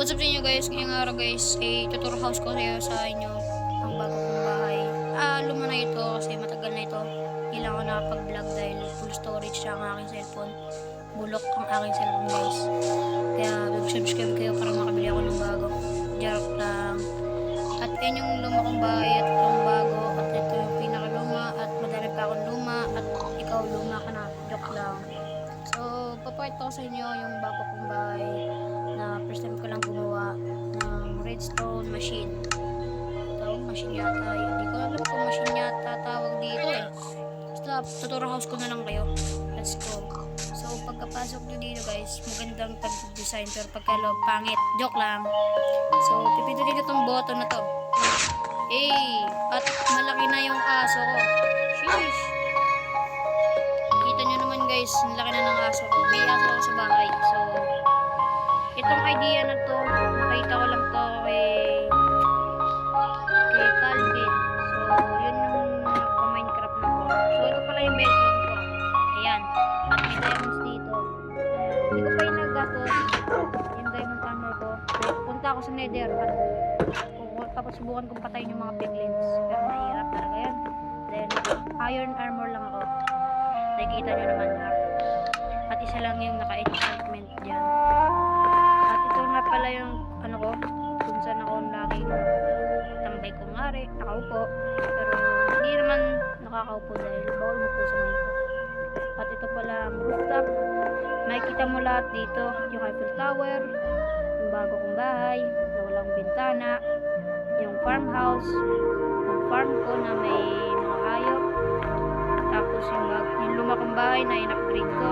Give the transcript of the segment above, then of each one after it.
What's up sa inyo guys? Ngayong araw guys, tutur house ko kayo sa inyo ang bago kong bahay. Luma na ito kasi matagal na ito. Hindi lang ako nakapag-vlog dahil full storage siya ang aking cellphone. Bulok ang aking cellphone guys. Kaya subscribe kayo para makabili ako ng bago. Joke lang. At yan yung luma kong bahay at yung bago. At ito yung pinakaluma at madami pa akong luma. At ikaw luma ka na. Joke lang. So, papakita ko sa inyo yung bago kong bahay na first time ko lang gumawa ng redstone machine. Tawag machine yata. Hindi ko alam kung machine yata tawag dito eh. Basta, tutur house ko na lang kayo. Let's go. So, pagkapasok nyo dito guys, magandang tag-design pero pagkalo, pangit. Joke lang. So, pipindutin nyo tong button na to. At malaki na yung aso ko. Sheesh. Kita nyo naman guys, laki na ng aso ko. May aso ako sa bahay. So, itong idea na to, nakita ko lang to kay Calvin. So, yun yung nagpa-Minecraft na ko. So, ito pala yung bedroom ko. Ayan. At may diamonds dito. Hindi ko pa yung naggastos. Yung diamond armor ko. So, punta ako sa nether. At tapos subukan kong patayin yung mga piglins. Pero mahirap talaga yan. Then, iron armor lang ako. Nakikita nyo naman ha. At isa lang yung naka-enchantment dyan. At ito nga pala yung ano ko, kung saan ako laging tambay kong ngari, nakaupo. Pero hindi naman nakakaupo dahil bawal mo po sa mga. At ito pala ang rooftop. Makikita mo lahat dito, yung Eiffel Tower, yung bago kong bahay, na walang bintana, yung farmhouse, yung farm ko na may mga hayop. Tapos yung luma kong bahay na in-upgrade ko.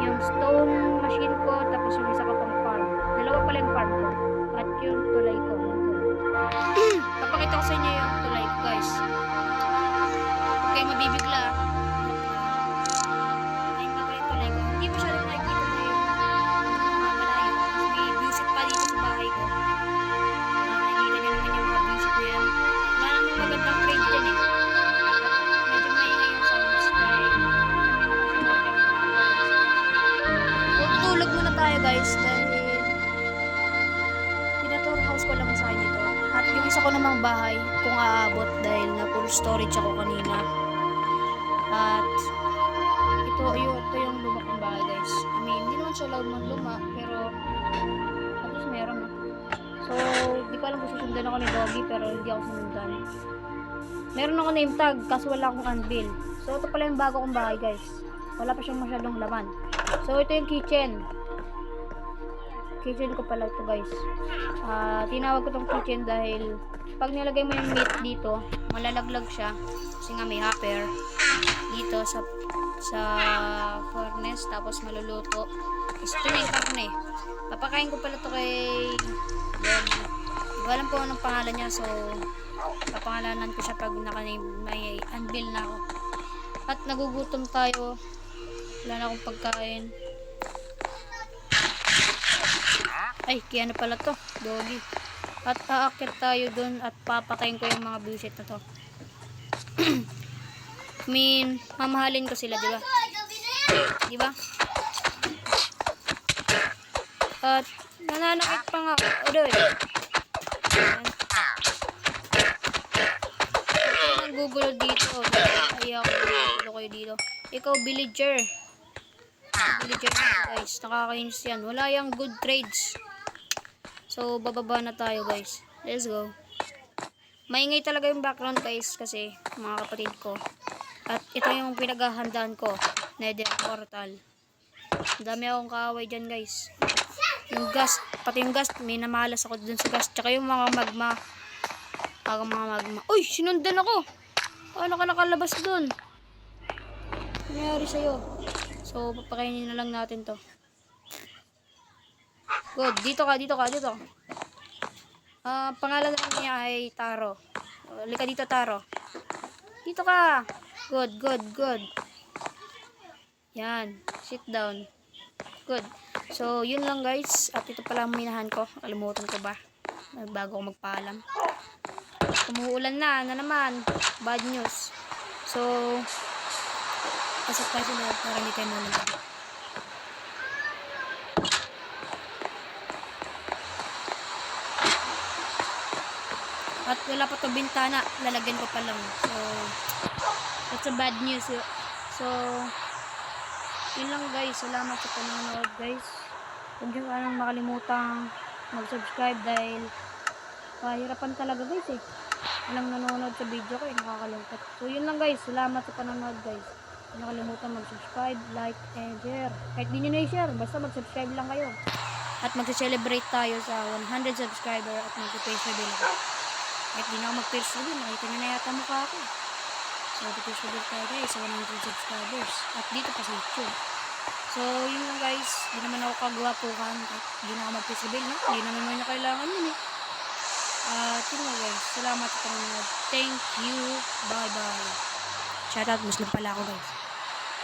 Yung stone machine ko, tapos yung isa ko pang farm. Dalawa pala yung farm ko. At yung tulay ko. Papakita ko sa inyo yung tulay ko guys. Okay, mabibigla. Ay, nga ba yung tulay ko? Hindi masyadong nakikita na yung mga malayo. May music pa dito sa bahay ko. Nakikita nyo naman yung mga music na yan. Wala naman magandang trade dyan eh. Medyo maingay yung sounds dahil tulog muna tayo guys dahil pinatur house ko lang sa akin ito. At yung isa ko namang bahay kung aabot dahil na full storage ako kanina. At ito yung luma kong bahay guys. I mean, hindi naman siya loud ng luma pero at least meron. So, di ko alam kung susundan ako ni Doggy pero hindi ako sumundan. Meron ako name tag kaso wala akong anvil. So, ito pala yung bago kong bahay guys. Wala pa siyang masyadong laman. So, ito yung kitchen. Kitchen ko pala ito guys. Tinawag ko tong kitchen dahil pag nilagay mo yung meat dito, malalaglag siya. Kasi nga may hopper dito sa furnace. Tapos maluluto. Tapos ito na yung karne. Papakain ko pala ito kay Doggy. Hindi ko alam po anong pangalan niya. So, papangalanan ko siya pag may anvil na ako. At nagugutom tayo. Wala na akong pagkain. Ay, kaya na pala to, Doggy. At aakit tayo dun at papatayin ko yung mga bullshit na to. I mean, mamahalin ko sila, diba? Diba? At nananakit pa nga. Ang gugulo dito. Ay, ako gugulo kayo dito. Ikaw, villager. Villager guys, nakakainis yan. Wala yung good trades. So, bababa na tayo guys. Let's go. Maingay talaga yung background guys kasi mga kapatid ko. At ito yung pinaghahandaan ko. Nether portal. Dami akong kaaway dyan guys. Yung gas, pati yung gas, may namalas ako dun sa gas. Tsaka yung mga magma. Uy, sinundan ako. Paano ka nakalabas dun? Ano nangyari sa'yo? So, papakainin na lang natin to. Good. Dito ka. Pangalan niya ay Taro. Lika dito, Taro. Dito ka. Good. Yan. Sit down. Good. So, yun lang guys. At ito pala ang minahan ko. Kalimutan ko ba? Bago ako magpaalam. Umuulan na naman. Bad news. So, pasok tayo sa loob para hindi tayo malamig. At wala pa to bintana, lalagyan ko pa lang. So, that's a bad news. So, yun lang guys. Salamat sa panonood guys. Huwag nyo sanang makalimutang mag-subscribe dahil kahirapan talaga guys eh. Walang nanonood sa video ko eh, nakakalungkot. So yun lang guys, salamat sa panonood guys. Huwag nyo kalimutan mag-subscribe, like, and share. Kahit di nyo na i-share, basta mag-subscribe lang kayo. At mag-celebrate tayo sa 100 subscriber at mag-face reveal ako. Kahit di na ako mag-face reveal, nakita nyo na yata mukha ako. So mag-face reveal tayo guys sa 100 subscribers. At dito pa sa YouTube. So yun lang guys, di naman ako kagwapukan. Di na ako mag-face reveal, no? Di naman nyo kailangan yun eh. Yun lang guys, salamat sa panonood. Thank you, bye bye. Shoutout, Muslim pala ako guys.